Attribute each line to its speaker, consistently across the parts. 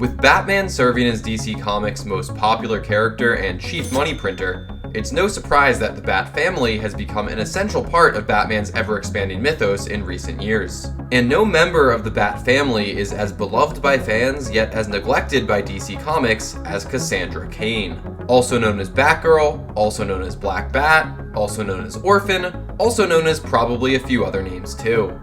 Speaker 1: With Batman serving as DC Comics' most popular character and chief money printer, it's no surprise that the Bat family has become an essential part of Batman's ever-expanding mythos in recent years. And no member of the Bat family is as beloved by fans yet as neglected by DC Comics as Cassandra Cain. Also known as Batgirl, also known as Black Bat, also known as Orphan, also known as probably a few other names too.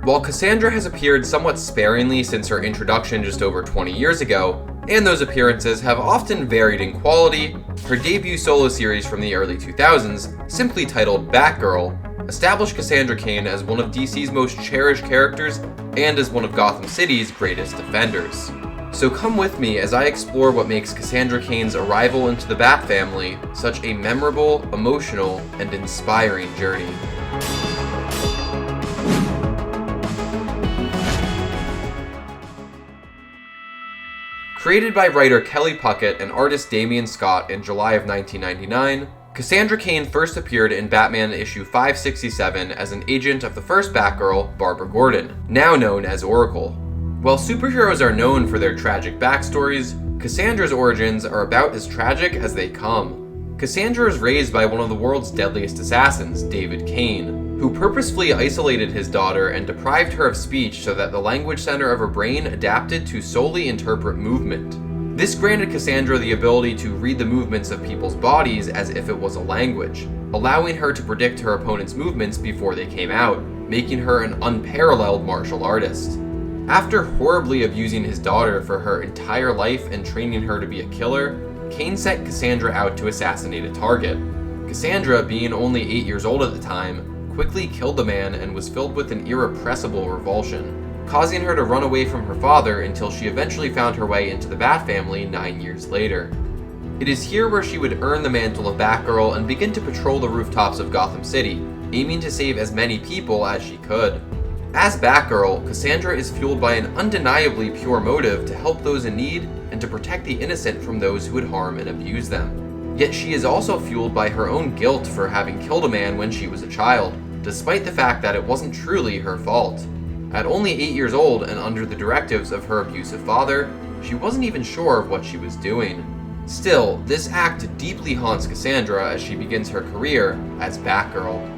Speaker 1: While Cassandra has appeared somewhat sparingly since her introduction just over 20 years ago, and those appearances have often varied in quality, her debut solo series from the early 2000s, simply titled Batgirl, established Cassandra Cain as one of DC's most cherished characters and as one of Gotham City's greatest defenders. So come with me as I explore what makes Cassandra Cain's arrival into the Bat family such a memorable, emotional, and inspiring journey. Created by writer Kelly Puckett and artist Damian Scott in July of 1999, Cassandra Cain first appeared in Batman issue 567 as an agent of the first Batgirl, Barbara Gordon, now known as Oracle. While superheroes are known for their tragic backstories, Cassandra's origins are about as tragic as they come. Cassandra is raised by one of the world's deadliest assassins, David Cain, who purposefully isolated his daughter and deprived her of speech so that the language center of her brain adapted to solely interpret movement. This granted Cassandra the ability to read the movements of people's bodies as if it was a language, allowing her to predict her opponent's movements before they came out, making her an unparalleled martial artist. After horribly abusing his daughter for her entire life and training her to be a killer, Cain sent Cassandra out to assassinate a target. Cassandra, being only 8 years old at the time, quickly killed the man and was filled with an irrepressible revulsion, causing her to run away from her father until she eventually found her way into the Bat family 9 years later. It is here where she would earn the mantle of Batgirl and begin to patrol the rooftops of Gotham City, aiming to save as many people as she could. As Batgirl, Cassandra is fueled by an undeniably pure motive to help those in need and to protect the innocent from those who would harm and abuse them. Yet she is also fueled by her own guilt for having killed a man when she was a child, despite the fact that it wasn't truly her fault. At only 8 years old and under the directives of her abusive father, she wasn't even sure of what she was doing. Still, this act deeply haunts Cassandra as she begins her career as Batgirl.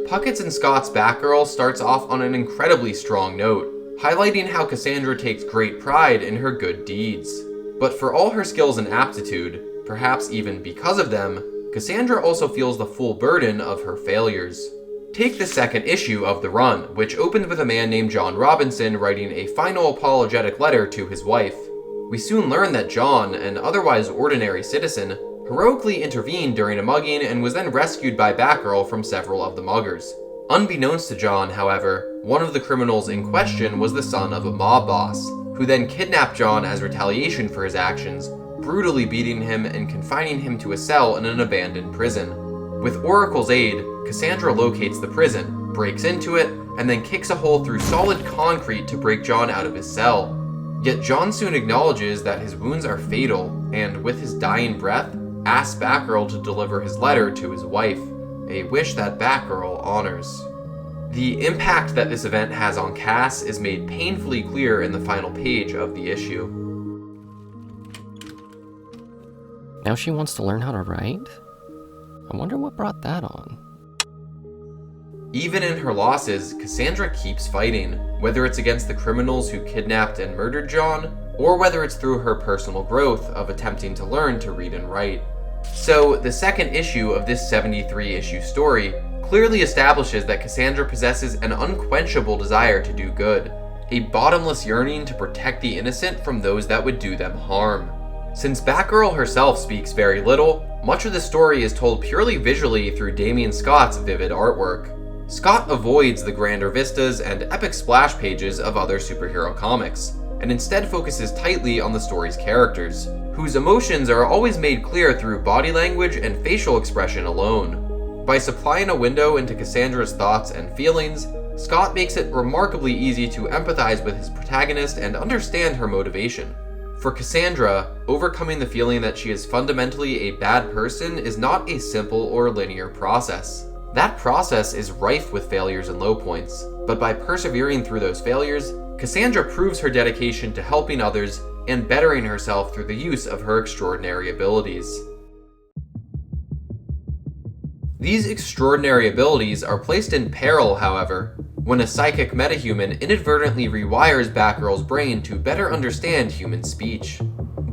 Speaker 1: Puckett's and Scott's Batgirl starts off on an incredibly strong note, highlighting how Cassandra takes great pride in her good deeds. But for all her skills and aptitude, perhaps even because of them, Cassandra also feels the full burden of her failures. Take the second issue of the run, which opened with a man named John Robinson writing a final apologetic letter to his wife. We soon learn that John, an otherwise ordinary citizen, heroically intervened during a mugging and was then rescued by Batgirl from several of the muggers. Unbeknownst to John, however, one of the criminals in question was the son of a mob boss, who then kidnapped John as retaliation for his actions, brutally beating him and confining him to a cell in an abandoned prison. With Oracle's aid, Cassandra locates the prison, breaks into it, and then kicks a hole through solid concrete to break John out of his cell. Yet John soon acknowledges that his wounds are fatal, and with his dying breath, asks Batgirl to deliver his letter to his wife, a wish that Batgirl honors. The impact that this event has on Cass is made painfully clear in the final page of the issue.
Speaker 2: Now she wants to learn how to write? I wonder what brought that on.
Speaker 1: Even in her losses, Cassandra keeps fighting, whether it's against the criminals who kidnapped and murdered John, or whether it's through her personal growth of attempting to learn to read and write. So, the second issue of this 73-issue story clearly establishes that Cassandra possesses an unquenchable desire to do good, a bottomless yearning to protect the innocent from those that would do them harm. Since Batgirl herself speaks very little, much of the story is told purely visually through Damian Scott's vivid artwork. Scott avoids the grander vistas and epic splash pages of other superhero comics, and instead focuses tightly on the story's characters, whose emotions are always made clear through body language and facial expression alone. By supplying a window into Cassandra's thoughts and feelings, Scott makes it remarkably easy to empathize with his protagonist and understand her motivation. For Cassandra, overcoming the feeling that she is fundamentally a bad person is not a simple or linear process. That process is rife with failures and low points, but by persevering through those failures, Cassandra proves her dedication to helping others and bettering herself through the use of her extraordinary abilities. These extraordinary abilities are placed in peril, however, when a psychic metahuman inadvertently rewires Batgirl's brain to better understand human speech.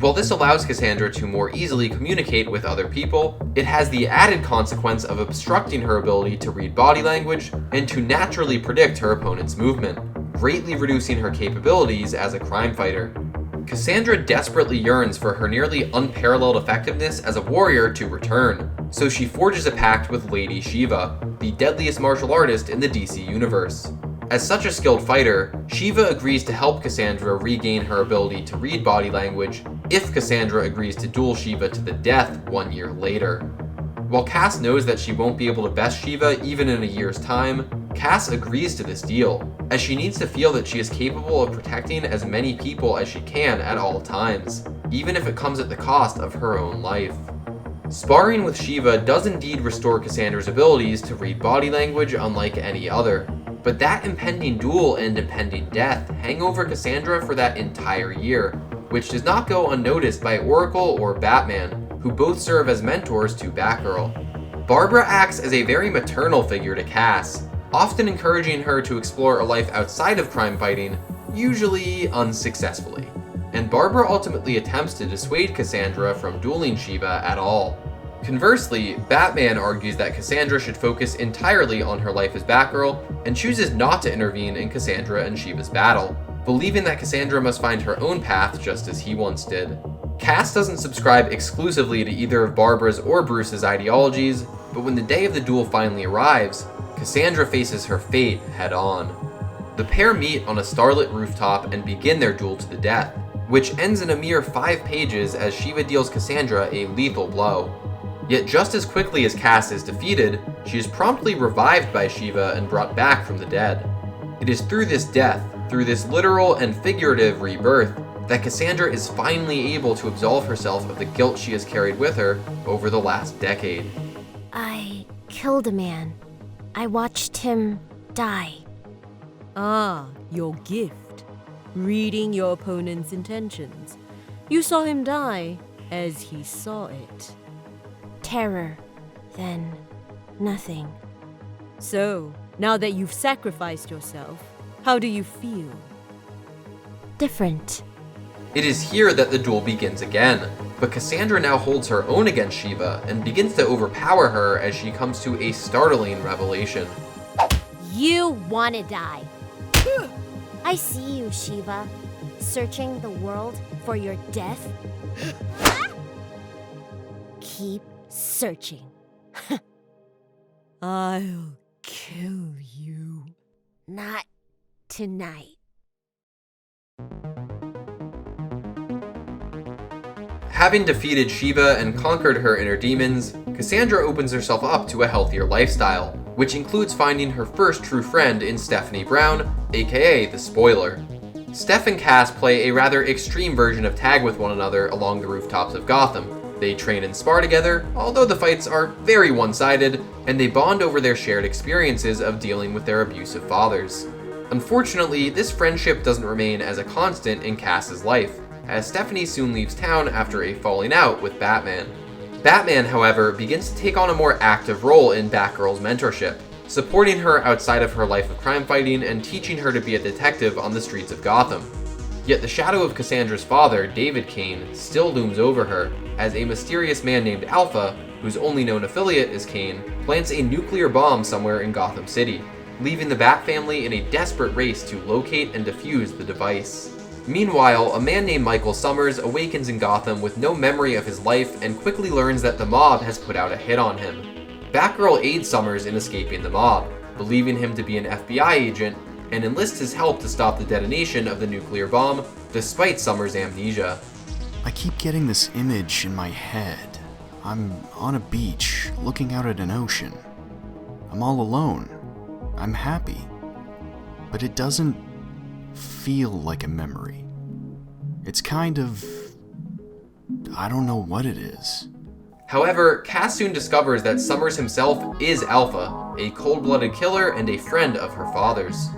Speaker 1: While this allows Cassandra to more easily communicate with other people, it has the added consequence of obstructing her ability to read body language and to naturally predict her opponent's movement, greatly reducing her capabilities as a crime fighter. Cassandra desperately yearns for her nearly unparalleled effectiveness as a warrior to return, so she forges a pact with Lady Shiva, the deadliest martial artist in the DC universe. As such a skilled fighter, Shiva agrees to help Cassandra regain her ability to read body language if Cassandra agrees to duel Shiva to the death 1 year later. While Cass knows that she won't be able to best Shiva even in a year's time, Cass agrees to this deal, as she needs to feel that she is capable of protecting as many people as she can at all times, even if it comes at the cost of her own life. Sparring with Shiva does indeed restore Cassandra's abilities to read body language unlike any other, but that impending duel and impending death hang over Cassandra for that entire year, which does not go unnoticed by Oracle or Batman, who both serve as mentors to Batgirl. Barbara acts as a very maternal figure to Cass, often encouraging her to explore a life outside of crime fighting, usually unsuccessfully. And Barbara ultimately attempts to dissuade Cassandra from dueling Shiva at all. Conversely, Batman argues that Cassandra should focus entirely on her life as Batgirl and chooses not to intervene in Cassandra and Shiva's battle, believing that Cassandra must find her own path just as he once did. Cass doesn't subscribe exclusively to either of Barbara's or Bruce's ideologies, but when the day of the duel finally arrives, Cassandra faces her fate head-on. The pair meet on a starlit rooftop and begin their duel to the death, which ends in a mere 5 pages as Shiva deals Cassandra a lethal blow. Yet just as quickly as Cass is defeated, she is promptly revived by Shiva and brought back from the dead. It is through this death, through this literal and figurative rebirth, that Cassandra is finally able to absolve herself of the guilt she has carried with her over the last decade.
Speaker 3: I killed a man. I watched him die.
Speaker 4: Ah, your gift. Reading your opponent's intentions. You saw him die as he saw it.
Speaker 3: Terror, then nothing.
Speaker 4: So, now that you've sacrificed yourself, how do you feel?
Speaker 3: Different.
Speaker 1: It is here that the duel begins again, but Cassandra now holds her own against Shiva and begins to overpower her as she comes to a startling revelation.
Speaker 3: You wanna die. I see you, Shiva, searching the world for your death. Keep searching.
Speaker 4: I'll kill you.
Speaker 3: Not tonight.
Speaker 1: Having defeated Shiva and conquered her inner demons, Cassandra opens herself up to a healthier lifestyle, which includes finding her first true friend in Stephanie Brown, aka the Spoiler. Steph and Cass play a rather extreme version of tag with one another along the rooftops of Gotham. They train and spar together, although the fights are very one-sided, and they bond over their shared experiences of dealing with their abusive fathers. Unfortunately, this friendship doesn't remain as a constant in Cass's life, as Stephanie soon leaves town after a falling out with Batman. Batman, however, begins to take on a more active role in Batgirl's mentorship, supporting her outside of her life of crime fighting and teaching her to be a detective on the streets of Gotham. Yet the shadow of Cassandra's father, David Cain, still looms over her, as a mysterious man named Alpha, whose only known affiliate is Cain, plants a nuclear bomb somewhere in Gotham City, leaving the Bat family in a desperate race to locate and defuse the device. Meanwhile, a man named Michael Summers awakens in Gotham with no memory of his life and quickly learns that the mob has put out a hit on him. Batgirl aids Summers in escaping the mob, believing him to be an FBI agent, and enlists his help to stop the detonation of the nuclear bomb, despite Summers' amnesia.
Speaker 5: I keep getting this image in my head. I'm on a beach, looking out at an ocean. I'm all alone. I'm happy. But it doesn't feel like a memory. It's kind of... I don't know what it is.
Speaker 1: However, Cass soon discovers that Summers himself is Alpha, a cold-blooded killer and a friend of her father's.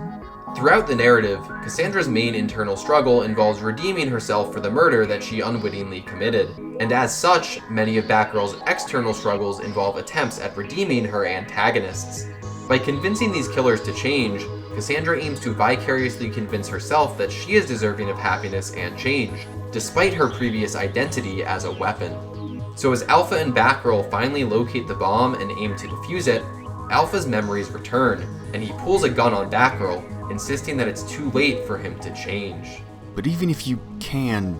Speaker 1: Throughout the narrative, Cassandra's main internal struggle involves redeeming herself for the murder that she unwittingly committed, and as such, many of Batgirl's external struggles involve attempts at redeeming her antagonists. By convincing these killers to change, Cassandra aims to vicariously convince herself that she is deserving of happiness and change, despite her previous identity as a weapon. So as Alpha and Batgirl finally locate the bomb and aim to defuse it, Alpha's memories return, and he pulls a gun on Batgirl, insisting that it's too late for him to change.
Speaker 5: But even if you can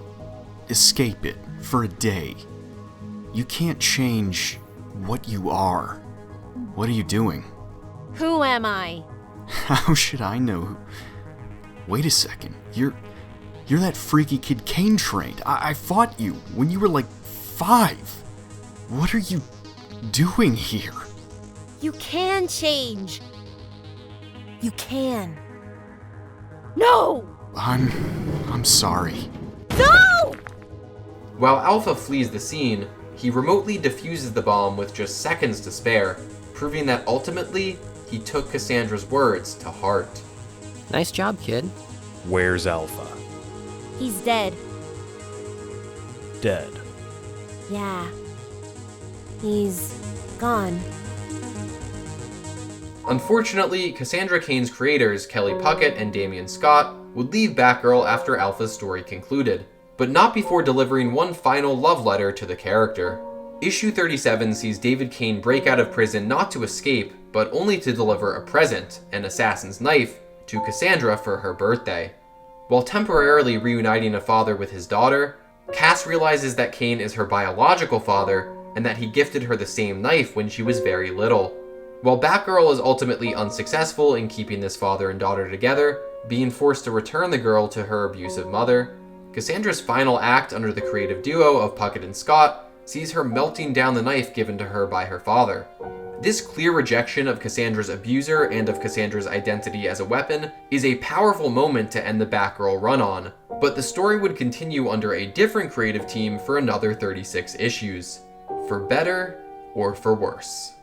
Speaker 5: escape it for a day, you can't change what you are. What are you doing?
Speaker 3: Who am I?
Speaker 5: How should I know? Wait a second. You're that freaky kid Cain trained. I fought you when you were like 5. What are you doing here?
Speaker 3: You can change. You can. No!
Speaker 5: I'm sorry.
Speaker 3: No!
Speaker 1: While Alpha flees the scene, he remotely defuses the bomb with just seconds to spare, proving that ultimately, he took Cassandra's words to heart.
Speaker 2: Nice job, kid.
Speaker 6: Where's Alpha?
Speaker 3: He's dead.
Speaker 6: Dead.
Speaker 3: Yeah. He's gone.
Speaker 1: Unfortunately, Cassandra Cain's creators, Kelly Puckett and Damian Scott, would leave Batgirl after Alpha's story concluded, but not before delivering one final love letter to the character. Issue 37 sees David Cain break out of prison not to escape, but only to deliver a present, an assassin's knife, to Cassandra for her birthday. While temporarily reuniting a father with his daughter, Cass realizes that Cain is her biological father, and that he gifted her the same knife when she was very little. While Batgirl is ultimately unsuccessful in keeping this father and daughter together, being forced to return the girl to her abusive mother, Cassandra's final act under the creative duo of Puckett and Scott sees her melting down the knife given to her by her father. This clear rejection of Cassandra's abuser and of Cassandra's identity as a weapon is a powerful moment to end the Batgirl run on, but the story would continue under a different creative team for another 36 issues. For better or for worse.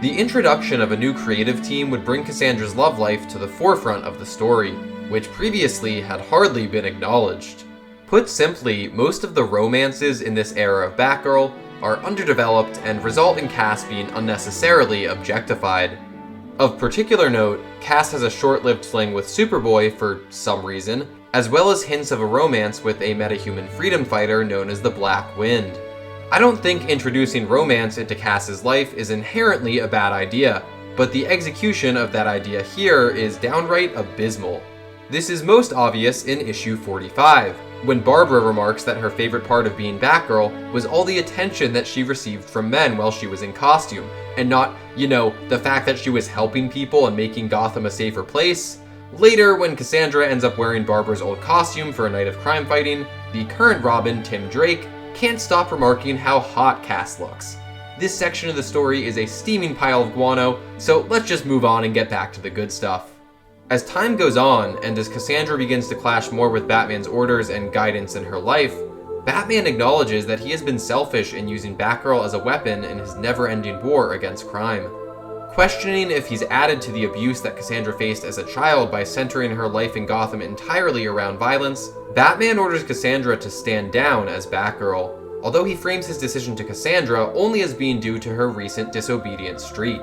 Speaker 1: The introduction of a new creative team would bring Cassandra's love life to the forefront of the story, which previously had hardly been acknowledged. Put simply, most of the romances in this era of Batgirl are underdeveloped and result in Cass being unnecessarily objectified. Of particular note, Cass has a short-lived fling with Superboy for some reason, as well as hints of a romance with a metahuman freedom fighter known as the Black Wind. I don't think introducing romance into Cass's life is inherently a bad idea, but the execution of that idea here is downright abysmal. This is most obvious in issue 45, when Barbara remarks that her favorite part of being Batgirl was all the attention that she received from men while she was in costume, and not, the fact that she was helping people and making Gotham a safer place. Later, when Cassandra ends up wearing Barbara's old costume for a night of crime fighting, the current Robin, Tim Drake, can't stop remarking how hot Cass looks. This section of the story is a steaming pile of guano, so let's just move on and get back to the good stuff. As time goes on, and as Cassandra begins to clash more with Batman's orders and guidance in her life, Batman acknowledges that he has been selfish in using Batgirl as a weapon in his never-ending war against crime. Questioning if he's added to the abuse that Cassandra faced as a child by centering her life in Gotham entirely around violence, Batman orders Cassandra to stand down as Batgirl, although he frames his decision to Cassandra only as being due to her recent disobedient streak.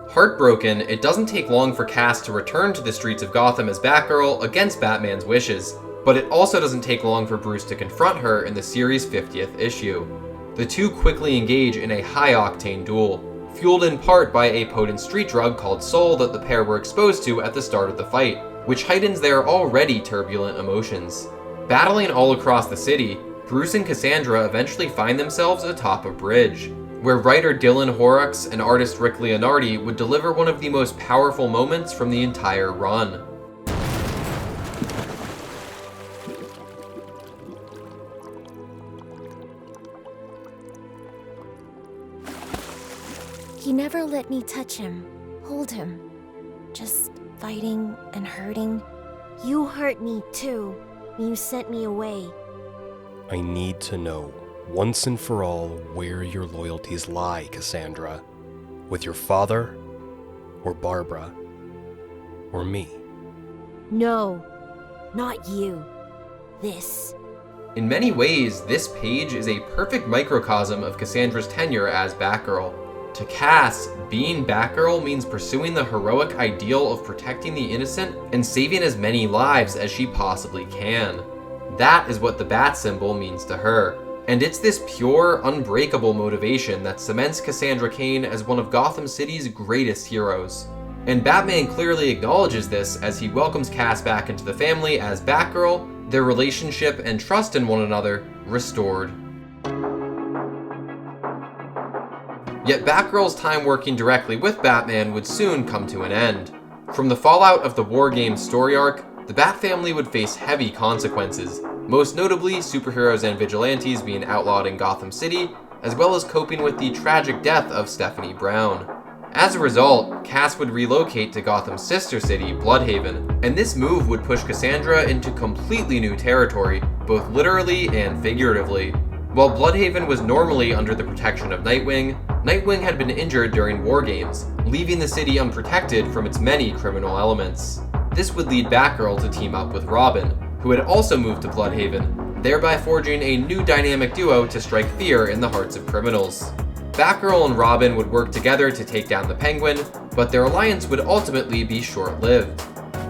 Speaker 1: Heartbroken, it doesn't take long for Cass to return to the streets of Gotham as Batgirl against Batman's wishes, but it also doesn't take long for Bruce to confront her in the series' 50th issue. The two quickly engage in a high-octane duel, fueled in part by a potent street drug called Soul that the pair were exposed to at the start of the fight, which heightens their already turbulent emotions. Battling all across the city, Bruce and Cassandra eventually find themselves atop a bridge, where writer Dylan Horrocks and artist Rick Leonardi would deliver one of the most powerful moments from the entire run.
Speaker 3: He never let me touch him, hold him. Just fighting and hurting. You hurt me too. You sent me away.
Speaker 6: I need to know, once and for all, where your loyalties lie, Cassandra. With your father, or Barbara, or me.
Speaker 3: No, not you. This.
Speaker 1: In many ways, this page is a perfect microcosm of Cassandra's tenure as Batgirl. To Cass, being Batgirl means pursuing the heroic ideal of protecting the innocent and saving as many lives as she possibly can. That is what the bat symbol means to her. And it's this pure, unbreakable motivation that cements Cassandra Cain as one of Gotham City's greatest heroes. And Batman clearly acknowledges this as he welcomes Cass back into the family as Batgirl, their relationship and trust in one another restored. Yet Batgirl's time working directly with Batman would soon come to an end. From the fallout of the War Games story arc, the Bat family would face heavy consequences, most notably superheroes and vigilantes being outlawed in Gotham City, as well as coping with the tragic death of Stephanie Brown. As a result, Cass would relocate to Gotham's sister city, Bloodhaven, and this move would push Cassandra into completely new territory, both literally and figuratively. While Bloodhaven was normally under the protection of Nightwing, Nightwing had been injured during War Games, leaving the city unprotected from its many criminal elements. This would lead Batgirl to team up with Robin, who had also moved to Bloodhaven, thereby forging a new dynamic duo to strike fear in the hearts of criminals. Batgirl and Robin would work together to take down the Penguin, but their alliance would ultimately be short-lived.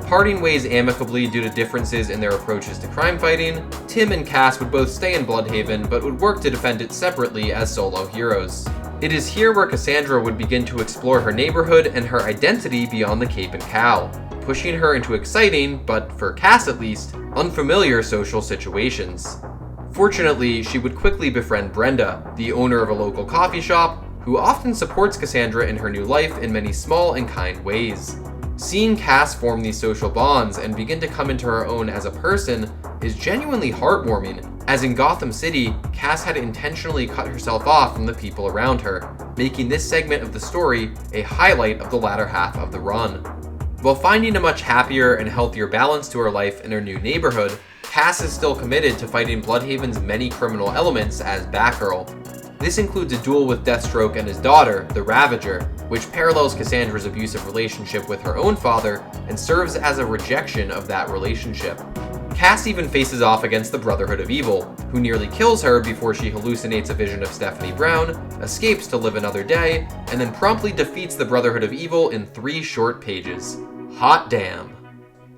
Speaker 1: Parting ways amicably due to differences in their approaches to crime fighting, Tim and Cass would both stay in Bloodhaven but would work to defend it separately as solo heroes. It is here where Cassandra would begin to explore her neighborhood and her identity beyond the cape and cowl, pushing her into exciting, but for Cass at least, unfamiliar social situations. Fortunately, she would quickly befriend Brenda, the owner of a local coffee shop, who often supports Cassandra in her new life in many small and kind ways. Seeing Cass form these social bonds and begin to come into her own as a person is genuinely heartwarming, as in Gotham City, Cass had intentionally cut herself off from the people around her, making this segment of the story a highlight of the latter half of the run. While finding a much happier and healthier balance to her life in her new neighborhood, Cass is still committed to fighting Bloodhaven's many criminal elements as Batgirl. This includes a duel with Deathstroke and his daughter, the Ravager, which parallels Cassandra's abusive relationship with her own father and serves as a rejection of that relationship. Cass even faces off against the Brotherhood of Evil, who nearly kills her before she hallucinates a vision of Stephanie Brown, escapes to live another day, and then promptly defeats the Brotherhood of Evil in 3 short pages. Hot damn.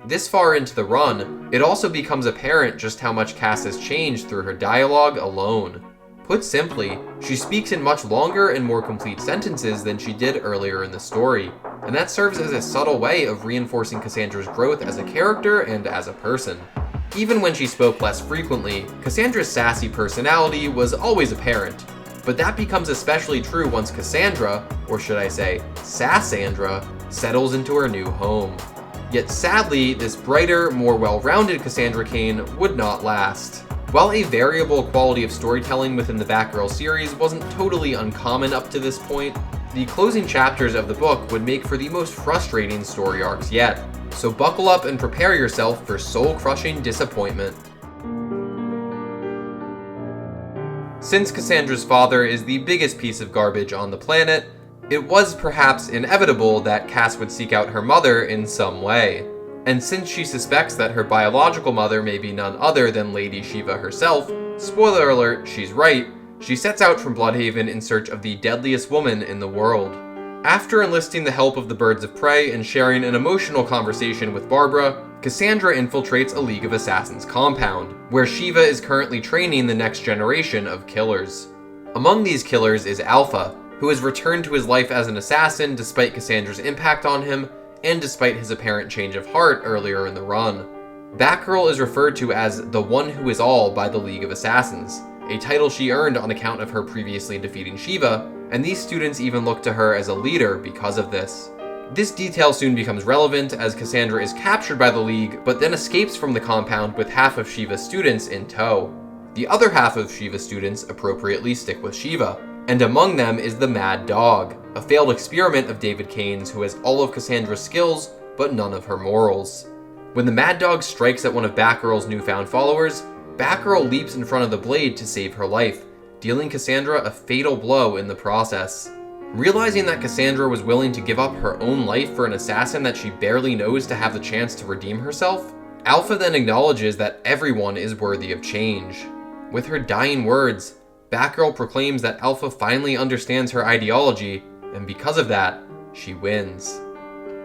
Speaker 1: This far into the run, it also becomes apparent just how much Cass has changed through her dialogue alone. Put simply, she speaks in much longer and more complete sentences than she did earlier in the story, and that serves as a subtle way of reinforcing Cassandra's growth as a character and as a person. Even when she spoke less frequently, Cassandra's sassy personality was always apparent, but that becomes especially true once Cassandra, or should I say, Sassandra, settles into her new home. Yet sadly, this brighter, more well-rounded Cassandra Cain would not last. While a variable quality of storytelling within the Batgirl series wasn't totally uncommon up to this point, the closing chapters of the book would make for the most frustrating story arcs yet. So buckle up and prepare yourself for soul-crushing disappointment. Since Cassandra's father is the biggest piece of garbage on the planet, it was perhaps inevitable that Cass would seek out her mother in some way. And since she suspects that her biological mother may be none other than Lady Shiva herself, spoiler alert, she's right, she sets out from Bloodhaven in search of the deadliest woman in the world. After enlisting the help of the Birds of Prey and sharing an emotional conversation with Barbara, Cassandra infiltrates a League of Assassins compound, where Shiva is currently training the next generation of killers. Among these killers is Alpha, who has returned to his life as an assassin despite Cassandra's impact on him, and despite his apparent change of heart earlier in the run. Batgirl is referred to as the One Who Is All by the League of Assassins, a title she earned on account of her previously defeating Shiva, and these students even look to her as a leader because of this. This detail soon becomes relevant as Cassandra is captured by the League, but then escapes from the compound with half of Shiva's students in tow. The other half of Shiva's students appropriately stick with Shiva, and among them is the Mad Dog, a failed experiment of David Cain's who has all of Cassandra's skills, but none of her morals. When the Mad Dog strikes at one of Batgirl's newfound followers, Batgirl leaps in front of the blade to save her life, dealing Cassandra a fatal blow in the process. Realizing that Cassandra was willing to give up her own life for an assassin that she barely knows to have the chance to redeem herself, Alpha then acknowledges that everyone is worthy of change. With her dying words, Batgirl proclaims that Alpha finally understands her ideology, and because of that, she wins.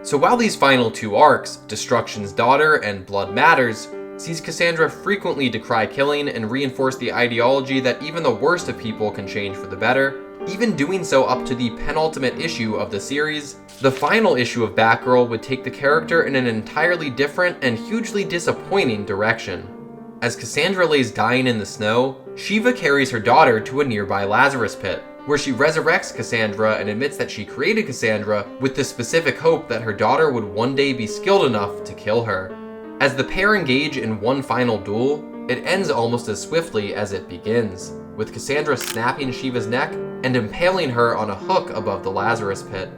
Speaker 1: So while these final two arcs, Destruction's Daughter and Blood Matters, sees Cassandra frequently decry killing and reinforce the ideology that even the worst of people can change for the better, even doing so up to the penultimate issue of the series, the final issue of Batgirl would take the character in an entirely different and hugely disappointing direction. As Cassandra lays dying in the snow, Shiva carries her daughter to a nearby Lazarus pit, where she resurrects Cassandra and admits that she created Cassandra with the specific hope that her daughter would one day be skilled enough to kill her. As the pair engage in one final duel, it ends almost as swiftly as it begins, with Cassandra snapping Shiva's neck and impaling her on a hook above the Lazarus pit.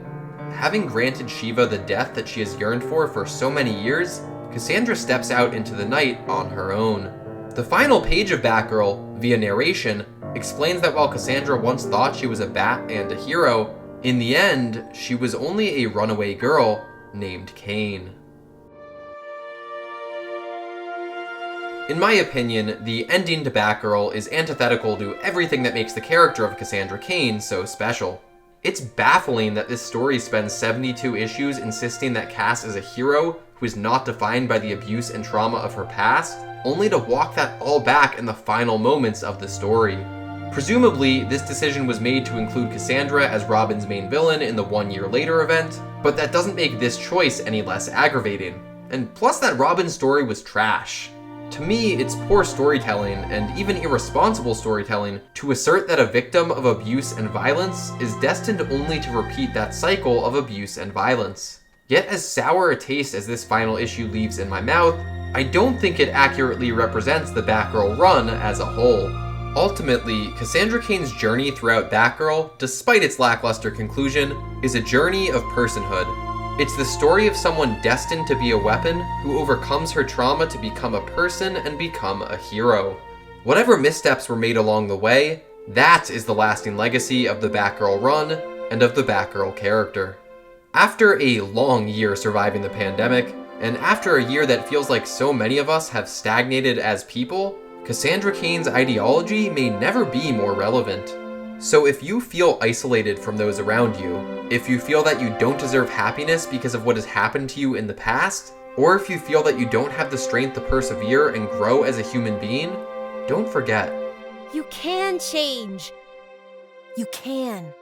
Speaker 1: Having granted Shiva the death that she has yearned for so many years, Cassandra steps out into the night on her own. The final page of Batgirl, via narration, explains that while Cassandra once thought she was a bat and a hero, in the end, she was only a runaway girl named Cain. In my opinion, the ending to Batgirl is antithetical to everything that makes the character of Cassandra Cain so special. It's baffling that this story spends 72 issues insisting that Cass is a hero who is not defined by the abuse and trauma of her past, only to walk that all back in the final moments of the story. Presumably, this decision was made to include Cassandra as Robin's main villain in the 1 year later event, but that doesn't make this choice any less aggravating. And plus that Robin's story was trash. To me, it's poor storytelling, and even irresponsible storytelling, to assert that a victim of abuse and violence is destined only to repeat that cycle of abuse and violence. Yet as sour a taste as this final issue leaves in my mouth, I don't think it accurately represents the Batgirl run as a whole. Ultimately, Cassandra Cain's journey throughout Batgirl, despite its lackluster conclusion, is a journey of personhood. It's the story of someone destined to be a weapon who overcomes her trauma to become a person and become a hero. Whatever missteps were made along the way, that is the lasting legacy of the Batgirl run and of the Batgirl character. After a long year surviving the pandemic, and after a year that feels like so many of us have stagnated as people, Cassandra Cain's ideology may never be more relevant. So if you feel isolated from those around you, if you feel that you don't deserve happiness because of what has happened to you in the past, or if you feel that you don't have the strength to persevere and grow as a human being, don't forget.
Speaker 3: You can change. You can.